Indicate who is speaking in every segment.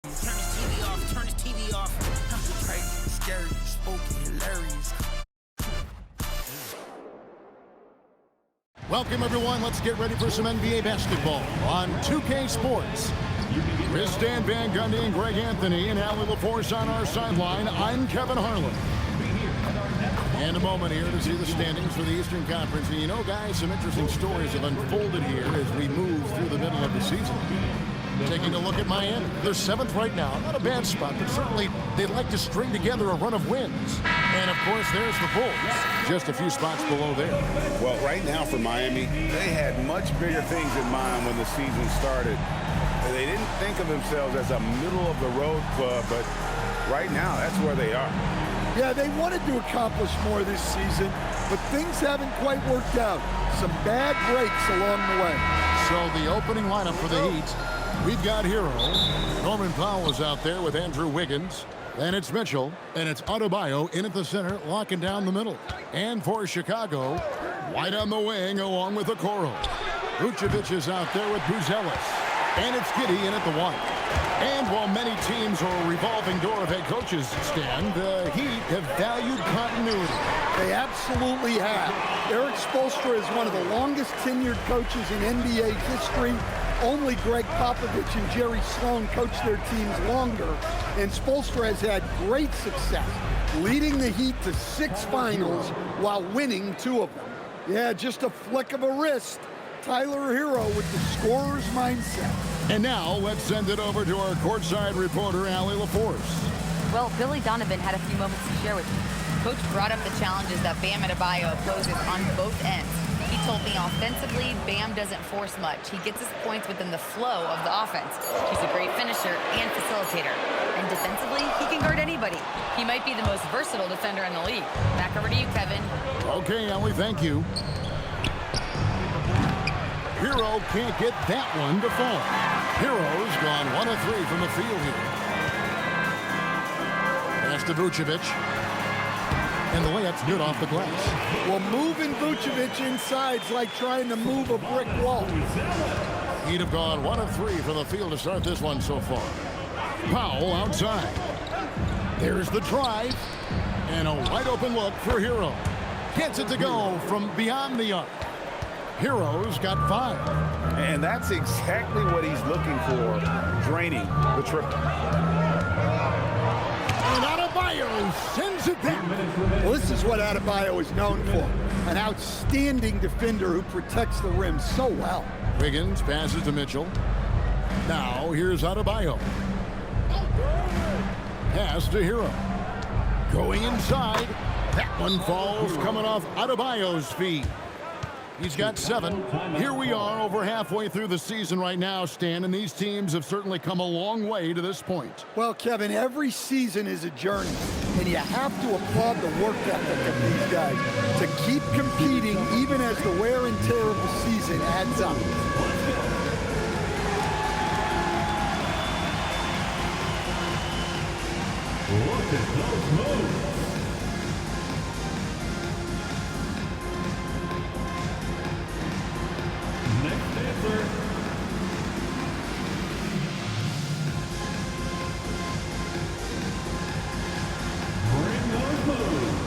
Speaker 1: Turn his TV off, turn his TV off. Crazy, scary, spooky, hilarious.
Speaker 2: Welcome, everyone. Let's get ready for some NBA basketball on 2K Sports. With Stan Van Gundy and Greg Anthony and Allie LaForce on our sideline, I'm Kevin Harlan. And a moment here to see the standings for the Eastern Conference. And you know, guys, some interesting stories have unfolded here as we move through the middle of the season. Taking a look at Miami. They're 7th right now. Not a bad spot, but certainly they'd like to string together a run of wins. And, of course, there's the Bulls, just a few spots below there.
Speaker 3: Well, right now for Miami, they had much bigger things in mind when the season started. They didn't think of themselves as a middle-of-the-road club, but right now that's where they are.
Speaker 4: Yeah, they wanted to accomplish more this season, but things haven't quite worked out. Some bad breaks along the way.
Speaker 2: So the opening lineup for the Heat, we've got Hero. Norman Powell is out there with Andrew Wiggins. Then it's Mitchell, and it's Adebayo in at the center, locking down the middle. And for Chicago, White on the wing along with Okoro. Vucevic is out there with Buzelis. And it's Giddey in at the 1. And while many teams are a revolving door of head coaches stand, the Heat have valued continuity.
Speaker 4: They absolutely have. Eric Spoelstra is one of the longest tenured coaches in NBA history. Only Greg Popovich and Jerry Sloan coached their teams longer, and Spoelstra has had great success, leading the Heat to 6 finals while winning 2 of them. Yeah, just a flick of a wrist. Tyler Hero with the scorer's mindset.
Speaker 2: And now let's send it over to our courtside reporter, Allie LaForce.
Speaker 5: Well, Billy Donovan had a few moments to share with me. Coach brought up the challenges that Bam Adebayo poses on both ends. He told me offensively, Bam doesn't force much. He gets his points within the flow of the offense. He's a great finisher and facilitator. And defensively, he can guard anybody. He might be the most versatile defender in the league. Back over to you, Kevin.
Speaker 2: Okay, Allie, thank you. Hero can't get that one to fall. Hero's gone 1 of 3 from the field here. Pass to Vucevic. And the layup's good off the glass.
Speaker 4: Well, moving Vucevic inside's like trying to move a brick wall.
Speaker 2: He'd have gone 1 of 3 from the field to start this one so far. Powell outside. There's the drive. And a wide open look for Hero. Gets it to go from beyond the arc. Hero's got 5.
Speaker 3: And that's exactly what he's looking for, draining the triple.
Speaker 2: And Adebayo sends it down.
Speaker 4: Well, this is what Adebayo is known for. An outstanding defender who protects the rim so well.
Speaker 2: Wiggins passes to Mitchell. Now here's Adebayo. Pass to Hero. Going inside. That one falls coming off Adebayo's feet. He's got 7. Here we are over halfway through the season right now, Stan, and these teams have certainly come a long way to this point.
Speaker 4: Well, Kevin, every season is a journey, and you have to applaud the work ethic of these guys to keep competing even as the wear and tear of the season adds up.
Speaker 6: Look at those moves. Next answer. Bring those moves.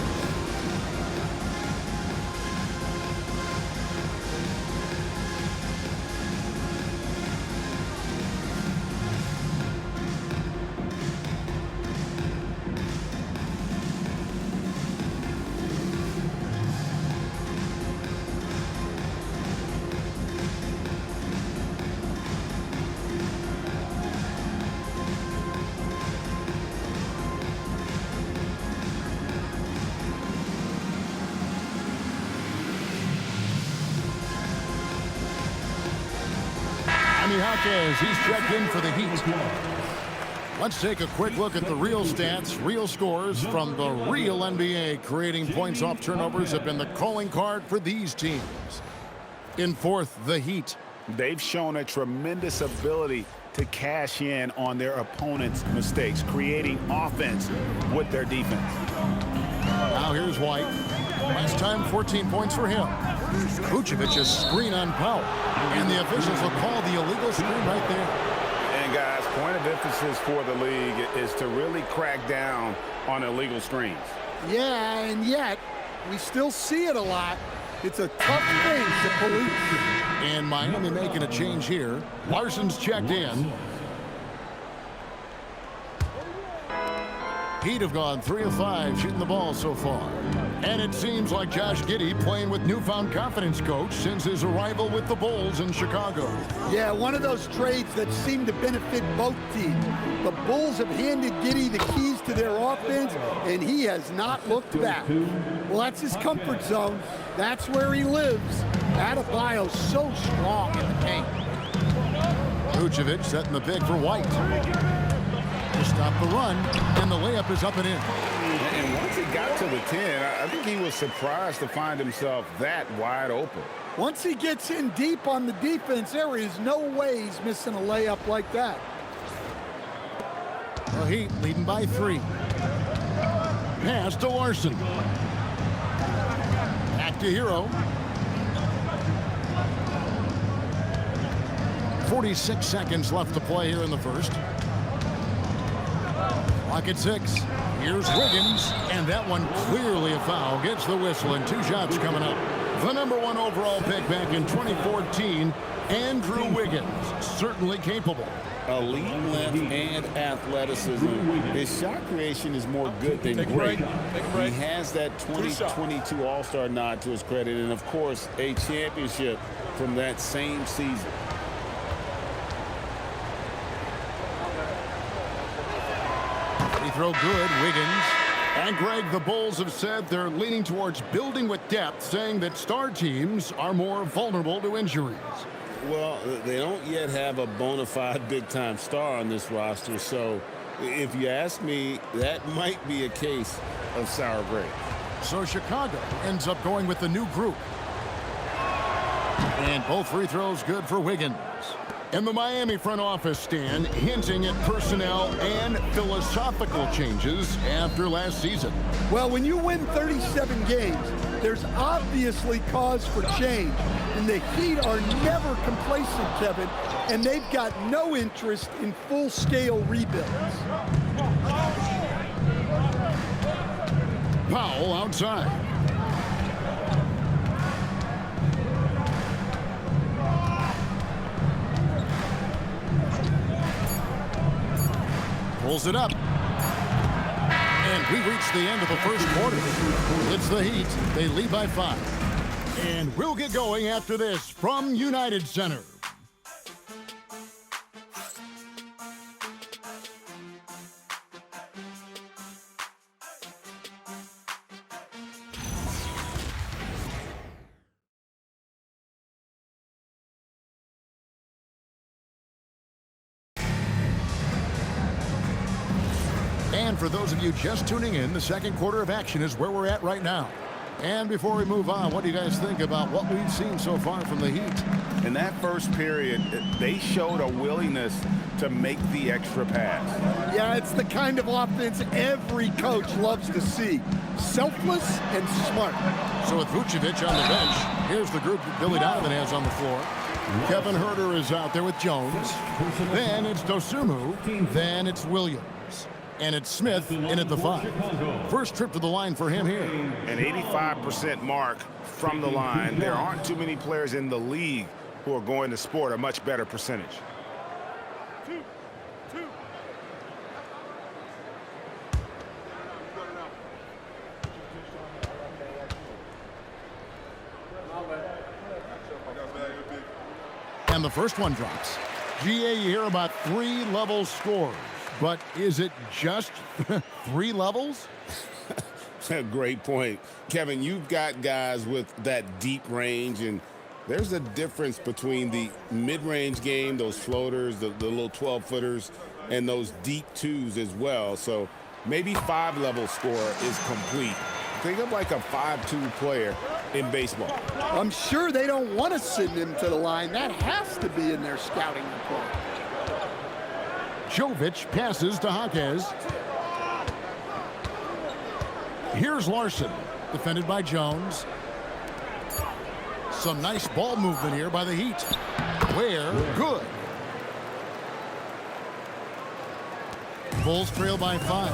Speaker 2: Jaquez, he's checked in for the Heat. Let's take a quick look at the real stats, real scores from the real NBA. Creating points off turnovers have been the calling card for these teams. In 4th, the Heat.
Speaker 3: They've shown a tremendous ability to cash in on their opponent's mistakes, creating offense with their defense.
Speaker 2: Now here's White. Last time, 14 points for him. Vucevic's screen on Powell. And the officials will call the illegal screen right there.
Speaker 3: And guys, point of emphasis emphasis for the league is to really crack down on illegal screens.
Speaker 4: Yeah, and yet we still see it a lot. It's a tough thing to police.
Speaker 2: And Miami making a change here. Larson's checked in. Heat have gone 3 of 5 shooting the ball so far. And it seems like Josh Giddey playing with newfound confidence, coach, since his arrival with the Bulls in Chicago.
Speaker 4: Yeah, one of those trades that seem to benefit both teams. The Bulls have handed Giddey the keys to their offense, and he has not looked back. Well, that's his comfort zone. That's where he lives. Adebayo's so strong in the paint.
Speaker 2: Vucevic setting the pick for White. To stop the run, and the layup is up and in.
Speaker 3: And once he got to the 10, I think he was surprised to find himself that wide open.
Speaker 4: Once he gets in deep on the defense, there is no way he's missing a layup like that.
Speaker 2: The Heat leading by 3. Pass to Larson. Back to Hero. 46 seconds left to play here in the first. Clock at 6. Here's Wiggins, and that one clearly a foul. Gets the whistle, and 2 shots coming up. The #1 overall pick back in 2014, Andrew Wiggins, certainly capable.
Speaker 3: Elite length and athleticism. His shot creation is more good than great. He has that 2022 All-Star nod to his credit, and of course, a championship from that same season.
Speaker 2: Free throw good, Wiggins. And Greg, the Bulls have said they're leaning towards building with depth, saying that star teams are more vulnerable to injuries.
Speaker 3: Well, they don't yet have a bona fide big-time star on this roster, so if you ask me, that might be a case of sour grapes.
Speaker 2: So Chicago ends up going with the new group. And both free throws good for Wiggins. And the Miami front office, Stan, hinting at personnel and philosophical changes after last season.
Speaker 4: Well, when you win 37 games, there's obviously cause for change. And the Heat are never complacent, Kevin, and they've got no interest in full-scale rebuilds.
Speaker 2: Powell outside. Pulls it up. And we reach the end of the first quarter. It's the Heat. They lead by 5. And we'll get going after this from United Center. And for those of you just tuning in, the second quarter of action is where we're at right now. And before we move on, what do you guys think about what we've seen so far from the Heat?
Speaker 3: In that first period, they showed a willingness to make the extra pass.
Speaker 4: Yeah, it's the kind of offense every coach loves to see. Selfless and smart.
Speaker 2: So with Vucevic on the bench, here's the group that Billy Donovan has on the floor. Kevin Huerter is out there with Jones. Then it's Dosunmu. Then it's Williams. And it's Smith in at the 5. First trip to the line for him here.
Speaker 3: An 85% mark from the line. There aren't too many players in the league who are going to sport a much better percentage.
Speaker 2: And the first one drops. GA, you hear about 3-level scores. But is it just 3 levels?
Speaker 3: Great point. Kevin, you've got guys with that deep range, and there's a difference between the mid-range game, those floaters, the little 12-footers, and those deep 2s as well. So maybe 5-level score is complete. Think of like a 5-2 player in baseball.
Speaker 4: I'm sure they don't want to send him to the line. That has to be in their scouting report.
Speaker 2: Jovic passes to Jaquez. Here's Larson, defended by Jones. Some nice ball movement here by the Heat. Where? Good. Bulls trail by 5.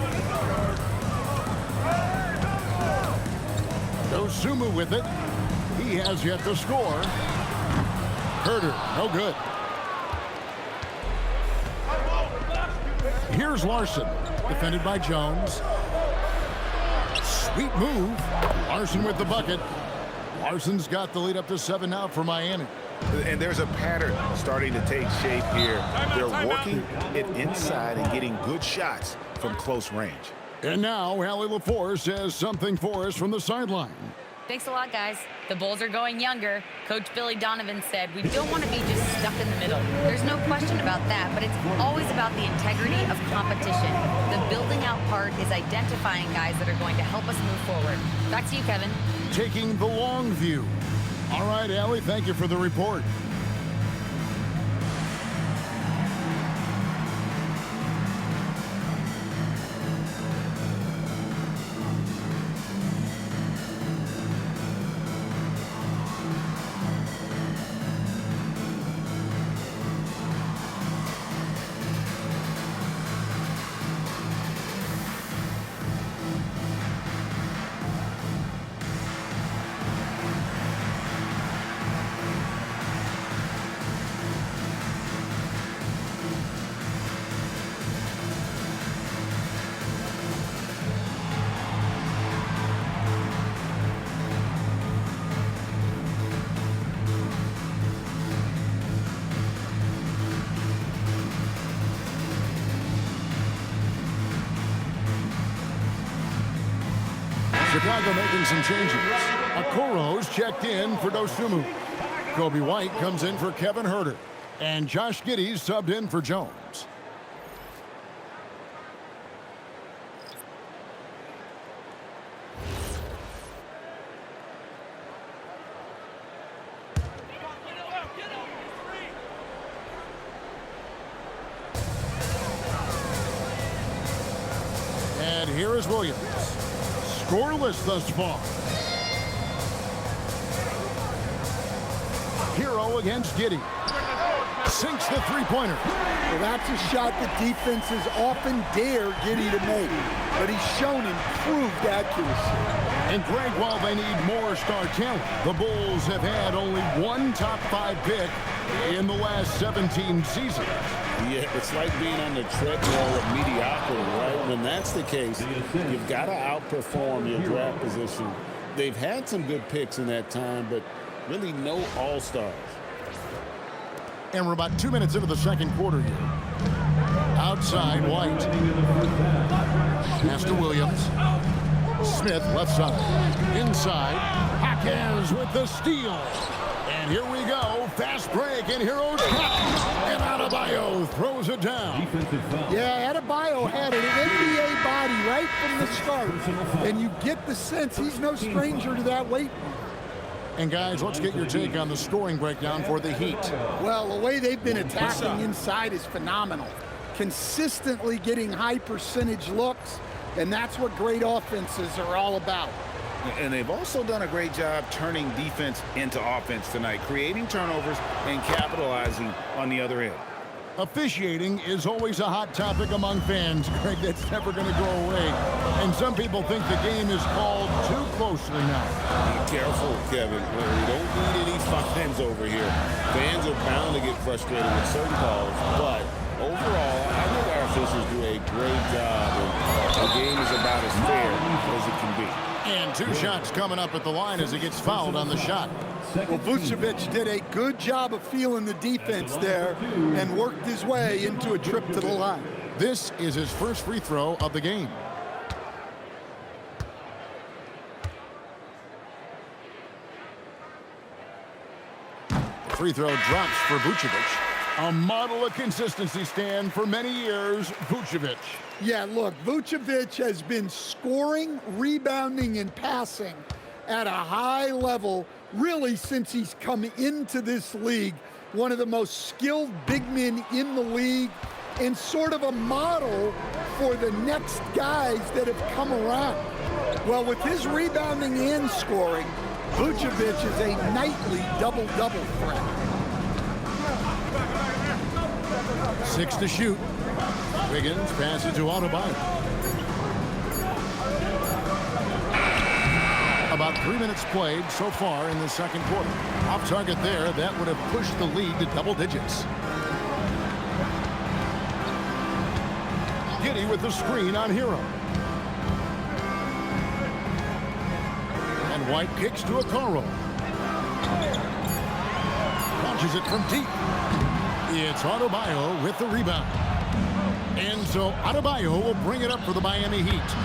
Speaker 2: Dosunmu with it. He has yet to score. Herder, no good. Here's Larson, defended by Jones. Sweet move. Larson with the bucket. Larson's got the lead up to 7 now for Miami.
Speaker 7: And there's a pattern starting to take shape here. They're working it inside and getting good shots from close range.
Speaker 2: And now, Allie LaForce has something for us from the sideline.
Speaker 5: Thanks a lot, guys. The Bulls are going younger. Coach Billy Donovan said we don't want to be just stuck in the middle. There's no question about that, but it's always about the integrity of competition. The building out part is identifying guys that are going to help us move forward. Back to you, Kevin.
Speaker 2: Taking the long view. All right, Allie, thank you for the report. Chicago making some changes. Okoro's checked in for Dosunmu. Kobe White comes in for Kevin Herder. And Josh Giddey subbed in for Jones. And here is Williams. Scoreless thus far. Hero against Giddey. Sinks the three-pointer.
Speaker 4: Well, that's a shot that defenses often dare Giddey to make, but he's shown improved accuracy.
Speaker 2: And Greg, while they need more star talent, the Bulls have had only one top 5 pick in the last 17 seasons.
Speaker 3: Yeah, it's like being on the treadmill of mediocrity, right? When that's the case, you've got to outperform your draft position. They've had some good picks in that time, but really no all-stars.
Speaker 2: And we're about 2 minutes into the second quarter here. Outside, White. Pass to Williams. Smith, left side. Inside, Jaquez with the steal. And here we go. Fast break, and Hero's and Adebayo throws it down.
Speaker 4: Yeah, Adebayo had an NBA body right from the start. And you get the sense he's no stranger to that weight.
Speaker 2: And guys, let's get your take on the scoring breakdown for the Heat.
Speaker 4: Well, the way they've been attacking inside is phenomenal. Consistently getting high percentage looks, and that's what great offenses are all about.
Speaker 7: And they've also done a great job turning defense into offense tonight, creating turnovers and capitalizing on the other end.
Speaker 2: Officiating is always a hot topic among fans, Greg. That's never going to go away. And some people think the game is called too closely now.
Speaker 3: Be careful, Kevin. We don't need any fines over here. Fans are bound to get frustrated with certain calls, but overall, I think our officials do a great job, and the game is about as fair as it can be.
Speaker 2: And 2 shots coming up at the line as he gets fouled on the shot.
Speaker 4: Well, Vucevic did a good job of feeling the defense there and worked his way into a trip to the line.
Speaker 2: This is his first free throw of the game. Free throw drops for Vucevic. A model of consistency, Stan, for many years, Vucevic.
Speaker 4: Yeah, look, Vucevic has been scoring, rebounding, and passing at a high level really since he's come into this league. One of the most skilled big men in the league and sort of a model for the next guys that have come around. Well, with his rebounding and scoring, Vucevic is a nightly double-double threat.
Speaker 2: 6 to shoot. Wiggins passes to Adebayo. About 3 minutes played so far in the second quarter. Off target there, that would have pushed the lead to double digits. Giddey with the screen on Hero. And White kicks to Okoro. Launches it from deep. It's Adebayo with the rebound. And so Adebayo will bring it up for the Miami Heat.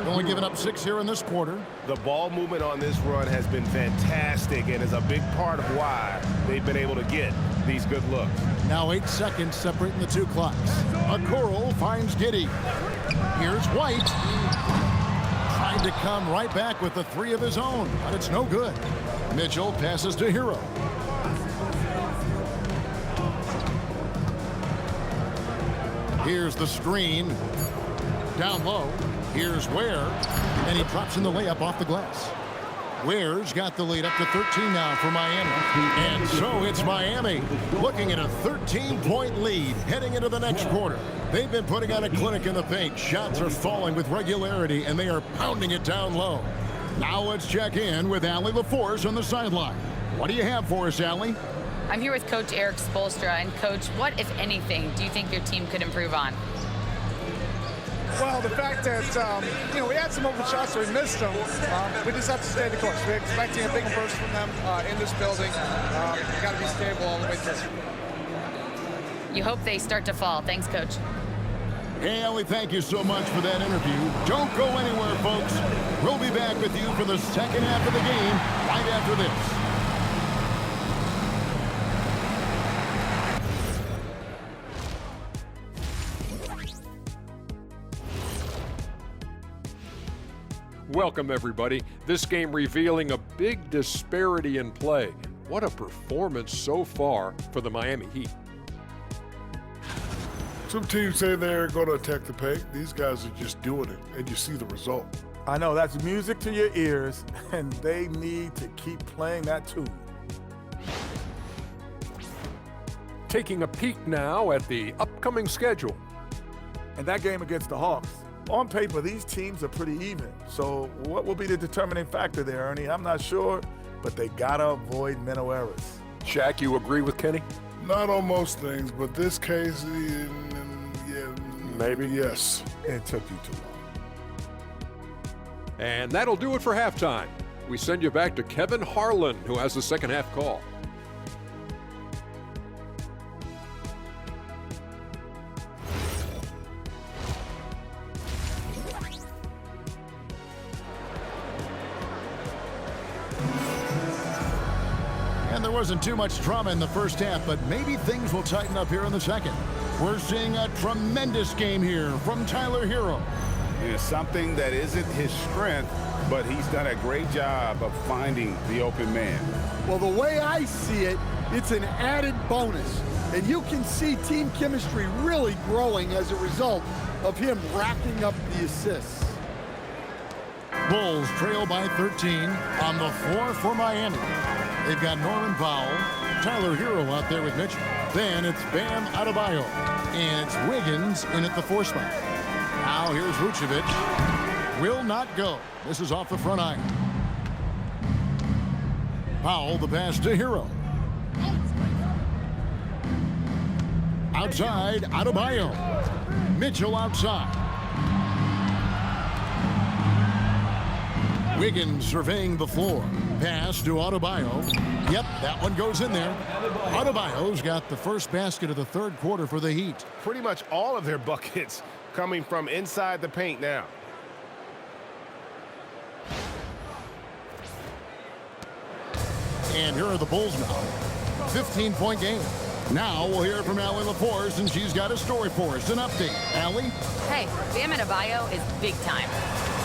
Speaker 2: Only giving up 6 here in this quarter.
Speaker 8: The ball movement on this run has been fantastic and is a big part of why they've been able to get these good looks.
Speaker 2: Now 8 seconds separating the two clocks. Okoro finds Giddey. Here's White. Trying to come right back with the 3 of his own, but it's no good. Mitchell passes to Hero. Here's the screen. Down low. Here's Ware, and he drops in the layup off the glass. Ware's got the lead up to 13 now for Miami. And so it's Miami looking at a 13-point lead heading into the next quarter. They've been putting on a clinic in the paint. Shots are falling with regularity, and they are pounding it down low. Now let's check in with Allie LaForce on the sideline. What do you have for us, Allie?
Speaker 5: I'm here with Coach Erik Spoelstra. And, Coach, what, if anything, do you think your team could improve on?
Speaker 9: Well, the fact that, we had some open shots, so we missed them. We just have to stay the course. We're expecting a big burst from them in this building. You got to be stable all the way through.
Speaker 5: You hope they start to fall. Thanks, Coach.
Speaker 2: Hey, Allie, thank you so much for that interview. Don't go anywhere, folks. We'll be back with you for the second half of the game right after this.
Speaker 10: Welcome, everybody. This game revealing a big disparity in play. What a performance so far for the Miami Heat.
Speaker 11: Some teams say they're going to attack the paint. These guys are just doing it, and you see the result.
Speaker 12: I know, that's music to your ears, and they need to keep playing that tune.
Speaker 10: Taking a peek now at the upcoming schedule.
Speaker 12: And that game against the Hawks. On paper, these teams are pretty even. So what will be the determining factor there, Ernie? I'm not sure, but they gotta avoid mental errors.
Speaker 10: Shaq, you agree with Kenny?
Speaker 11: Not on most things, but this case, yeah,
Speaker 10: maybe.
Speaker 11: Yes.
Speaker 12: It took you too long.
Speaker 10: And that'll do it for halftime. We send you back to Kevin Harlan, who has the second half call.
Speaker 2: And there wasn't too much drama in the first half, but maybe things will tighten up here in the second. We're seeing a tremendous game here from Tyler Hero.
Speaker 7: It's something that isn't his strength, but he's done a great job of finding the open man.
Speaker 4: Well, the way I see it, it's an added bonus. And you can see team chemistry really growing as a result of him racking up the assists.
Speaker 2: Bulls trail by 13 on the floor for Miami. They've got Norman Powell, Tyler Hero out there with Mitchell. Then it's Bam Adebayo, and it's Wiggins in at the 4 spot. Now here's Vucevic. Will not go. This is off the front iron. Powell, the pass to Hero. Outside, Adebayo. Mitchell outside. Wiggins surveying the floor. Pass to Adebayo. Yep, that one goes in there. Adebayo's got the first basket of the third quarter for the Heat.
Speaker 8: Pretty much all of their buckets coming from inside the paint now.
Speaker 2: And here are the Bulls now. 15-point game. Now we'll hear from Allie LaForce, and she's got a story for us. An update. Allie?
Speaker 5: Hey, Bam Adebayo is big time.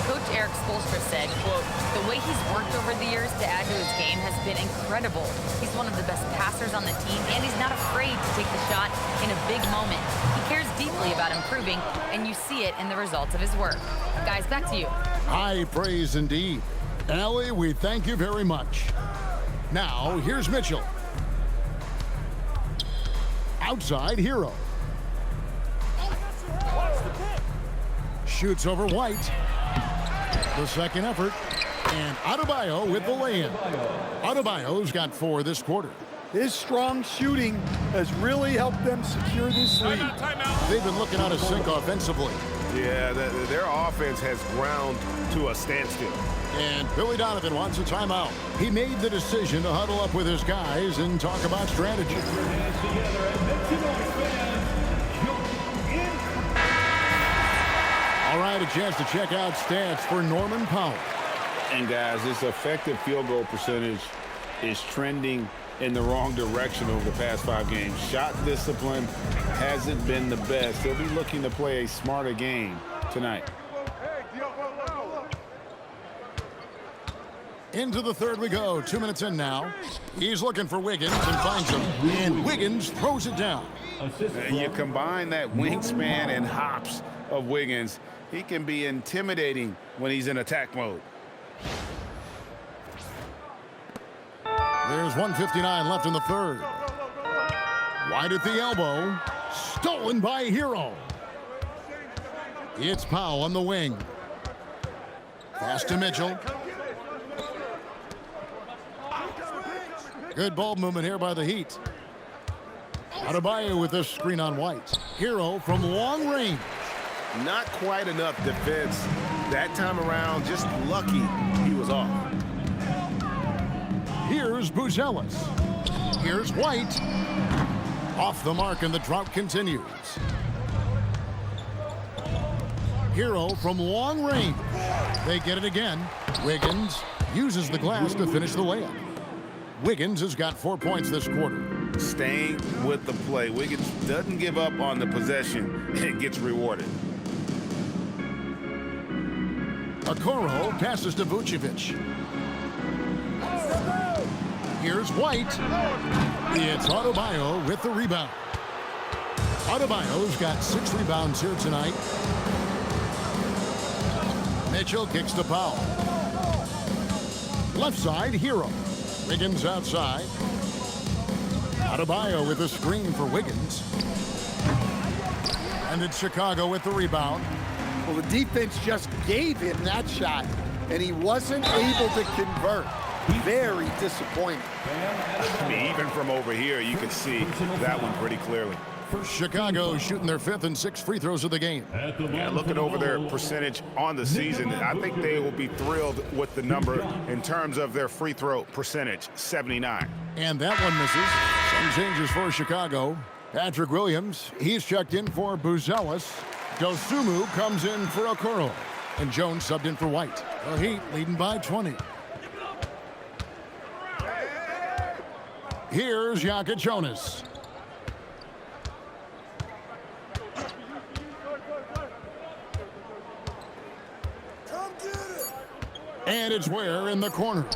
Speaker 5: Coach Erik Spoelstra said, quote, the way he's worked over the years to add to his game has been incredible. He's one of the best passers on the team, and he's not afraid to take the shot in a big moment. He cares deeply about improving, and you see it in the results of his work. Guys, back to you.
Speaker 2: High praise indeed. Allie, we thank you very much. Now, here's Mitchell. shoots over White. The second effort. And Adebayo with the lay-in. Adebayo's got 4 this quarter.
Speaker 4: His strong shooting has really helped them secure this lead.
Speaker 2: They've been looking out of sync offensively.
Speaker 8: Yeah, their offense has ground to a standstill.
Speaker 2: And Billy Donovan wants a timeout. He made the decision to huddle up with his guys and talk about strategy. All right, a chance to check out stats for Norman Powell.
Speaker 7: And guys, his effective field goal percentage is trending in the wrong direction over the past 5 games. Shot discipline hasn't been the best. He'll be looking to play a smarter game tonight.
Speaker 2: Into the third we go. 2 minutes in now. He's looking for Wiggins and finds him. And Wiggins throws it down.
Speaker 7: And you combine that wingspan and hops of Wiggins, he can be intimidating when he's in attack mode.
Speaker 2: There's 1:59 left in the third. Wide at the elbow. Stolen by Hero. It's Powell on the wing. Pass to Mitchell. Good ball movement here by the Heat. Adebayo with this screen on White. Hero from long range.
Speaker 8: Not quite enough defense that time around. Just lucky he was off.
Speaker 2: Here's Buzelis. Here's White. Off the mark, and the drought continues. Hero from long range. They get it again. Wiggins uses the glass to finish the layup. Wiggins has got 4 points this quarter.
Speaker 7: Staying with the play. Wiggins doesn't give up on the possession and gets rewarded.
Speaker 2: Okoro passes to Vucevic. Here's White. It's Adebayo with the rebound. Adebayo's got 6 rebounds here tonight. Mitchell kicks to Powell. Left side, Hero. Wiggins outside. Adebayo with a screen for Wiggins. And it's Chicago with the rebound.
Speaker 4: Well, the defense just gave him that shot, and he wasn't able to convert. Very disappointing.
Speaker 7: I mean, even from over here, you can see that one pretty clearly.
Speaker 2: Chicago shooting their 5th and 6th free throws of the game.
Speaker 8: Yeah, looking over their percentage on the season, I think they will be thrilled with the number in terms of their free throw percentage, 79.
Speaker 2: And that one misses. Some changes for Chicago. Patrick Williams, he's checked in for Buzelis. Dosumu comes in for Okoro. And Jones subbed in for White. The Heat leading by 20. Here's Jokic Jonas. And it's Ware in the corner.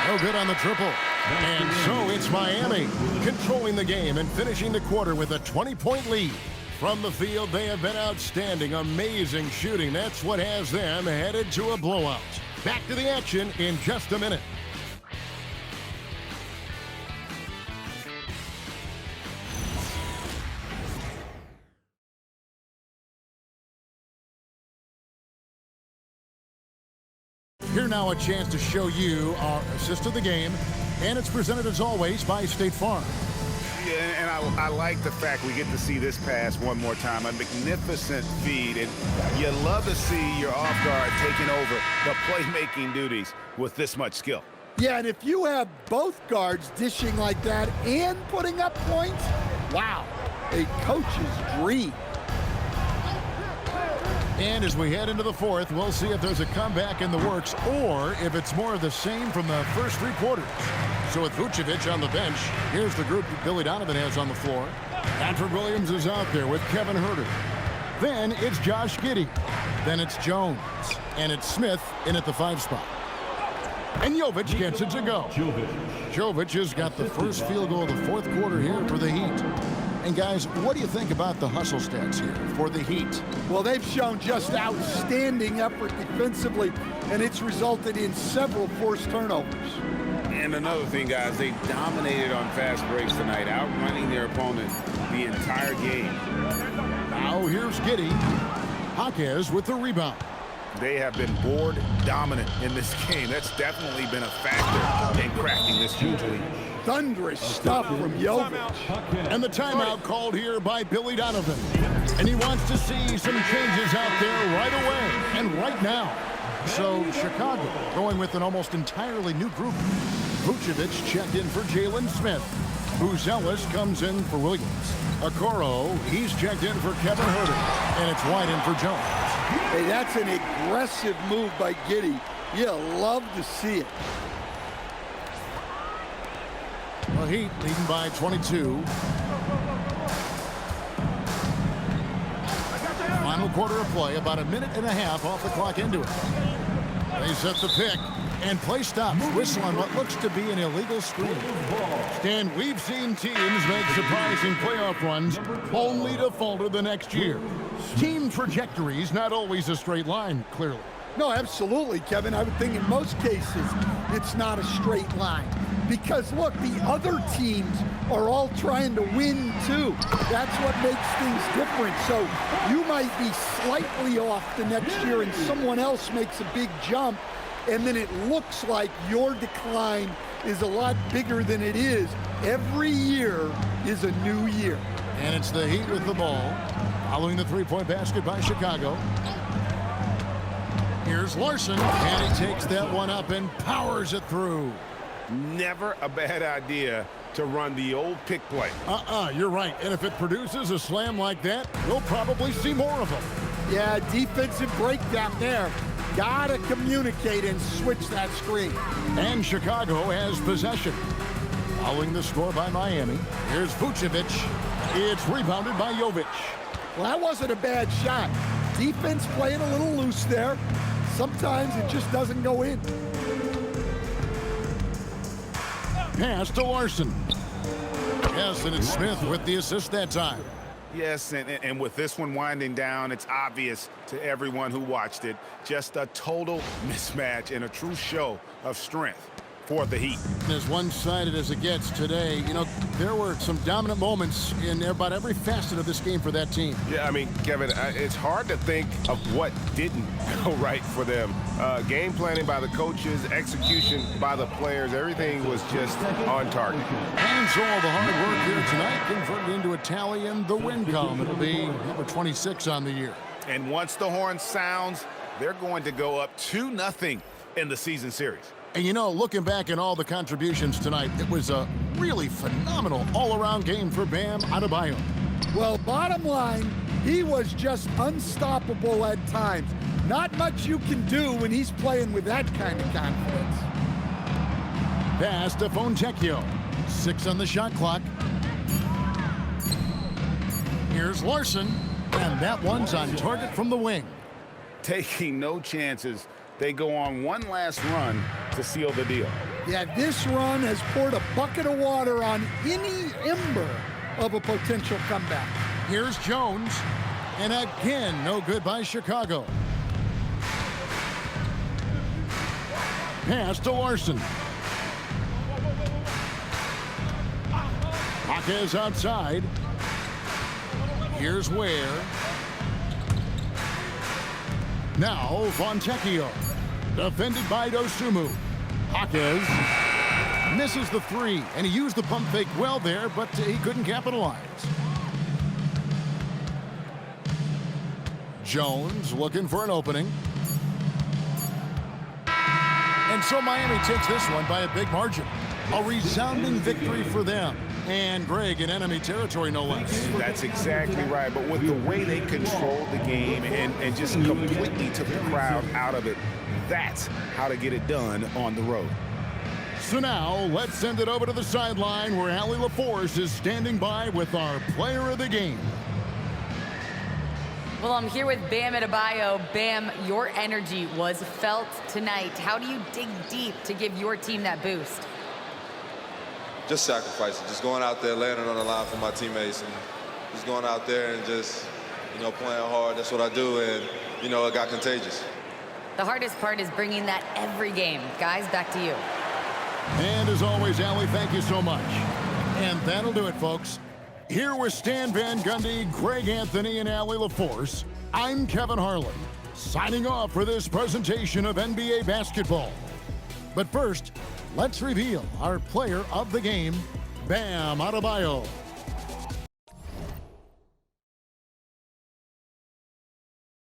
Speaker 2: No good on the triple. And so it's Miami controlling the game and finishing the quarter with a 20-point lead. From the field, they have been outstanding. Amazing shooting. That's what has them headed to a blowout. Back to the action in just a minute. Here now a chance to show you our assist of the game, and it's presented as always by State Farm.
Speaker 7: Yeah, and I like the fact we get to see this pass one more time. A magnificent feed, and you love to see your off guard taking over the playmaking duties with this much skill.
Speaker 4: Yeah, and if you have both guards dishing like that and putting up points, wow, a coach's dream.
Speaker 2: And as we head into the fourth, we'll see if there's a comeback in the works or if it's more of the same from the first 3 quarters. So with Vucevic on the bench, here's the group that Billy Donovan has on the floor. Patrick Williams is out there with Kevin Huerter. Then it's Josh Giddey. Then it's Jones. And it's Smith in at the 5 spot. And Jovic gets it to go. Jovic has got the first field goal of the 4th quarter here for the Heat. And guys, what do you think about the hustle stats here for the Heat?
Speaker 4: Well, they've shown just outstanding effort defensively, and it's resulted in several forced turnovers.
Speaker 7: And another thing, guys, they dominated on fast breaks tonight, outrunning their opponent the entire game.
Speaker 2: Now here's Giddey. Jaquez with the rebound.
Speaker 8: They have been board dominant in this game. That's definitely been a factor in cracking this huge lead.
Speaker 4: Thunderous stuff from Jovic.
Speaker 2: And the timeout called here by Billy Donovan. And he wants to see some changes out there right away and right now. So Chicago going with an almost entirely new group. Vucevic checked in for Jalen Smith. Buzelis comes in for Williams. Okoro, he's checked in for Kevin Huerter. And it's White in for Jones.
Speaker 4: Hey, that's an aggressive move by Giddey. You love to see it.
Speaker 2: The Heat leading by 22. Final quarter of play, about a minute and a half off the clock into it. They set the pick, and play stops. Whistle on what looks to be an illegal screen. Stan, we've seen teams make surprising playoff runs only to falter the next year. Team trajectories not always a straight line, clearly.
Speaker 4: No, absolutely, Kevin. I would think in most cases it's not a straight line. Because, look, the other teams are all trying to win, too. That's what makes things different. So you might be slightly off the next year and someone else makes a big jump, and then it looks like your decline is a lot bigger than it is. Every year is a new year.
Speaker 2: And it's the Heat with the ball. Following the three-point basket by Chicago. Here's Larson, and he takes that one up and powers it through.
Speaker 3: Never a bad idea to run the old pick play.
Speaker 2: You're right. And if it produces a slam like that, we'll probably see more of them.
Speaker 4: Yeah, defensive breakdown there. Gotta communicate and switch that screen.
Speaker 2: And Chicago has possession. Following the score by Miami, here's Vucevic. It's rebounded by Jovic.
Speaker 4: Well, that wasn't a bad shot. Defense playing a little loose there. Sometimes it just doesn't go in.
Speaker 2: Pass to Larson. Yes, and it's Smith with the assist that time.
Speaker 8: Yes, and with this one winding down, it's obvious to everyone who watched it. Just a total mismatch and a true show of strength for the Heat.
Speaker 2: As one-sided as it gets today, you know, there were some dominant moments in about every facet of this game for that team.
Speaker 3: Yeah, I mean, Kevin, it's hard to think of what didn't go right for them. Game planning by the coaches, execution by the players, everything was just on target.
Speaker 2: And so all the hard work here tonight converted into a tally in the win column. It'll be number 26 on the year.
Speaker 8: And once the horn sounds, they're going to go up 2-0 in the season series.
Speaker 2: And you know, looking back at all the contributions tonight, it was a really phenomenal all-around game for Bam Adebayo.
Speaker 4: Well, bottom line, he was just unstoppable at times. Not much you can do when he's playing with that kind of confidence.
Speaker 2: Pass to Fontecchio. 6 on the shot clock. Here's Larson, and that one's on target from the wing.
Speaker 8: Taking no chances. They go on one last run to seal the deal.
Speaker 4: Yeah, this run has poured a bucket of water on any ember of a potential comeback.
Speaker 2: Here's Jones, and again, no good by Chicago. Pass to Larson. Jaquez outside. Here's Ware. Now Fontecchio. Defended by Dosunmu. Jaquez misses the three, and he used the pump fake well there, but he couldn't capitalize. Jones looking for an opening. And so Miami takes this one by a big margin. A resounding victory for them. And Greg in enemy territory, no less.
Speaker 8: That's exactly right. But with the way they controlled the game and just completely took the crowd out of it, that's how to get it done on the road.
Speaker 2: So now, let's send it over to the sideline where Allie LaForce is standing by with our player of the game.
Speaker 5: Well, I'm here with Bam Adebayo. Bam, your energy was felt tonight. How do you dig deep to give your team that boost?
Speaker 13: Just sacrificing, just going out there, laying it on the line for my teammates, and just going out there and just, playing hard. That's what I do, and, it got contagious.
Speaker 5: The hardest part is bringing that every game. Guys, back to you.
Speaker 2: And as always, Allie, thank you so much. And that'll do it, folks. Here with Stan Van Gundy, Greg Anthony, and Allie LaForce, I'm Kevin Harlan, signing off for this presentation of NBA basketball. But first, let's reveal our player of the game, Bam Adebayo.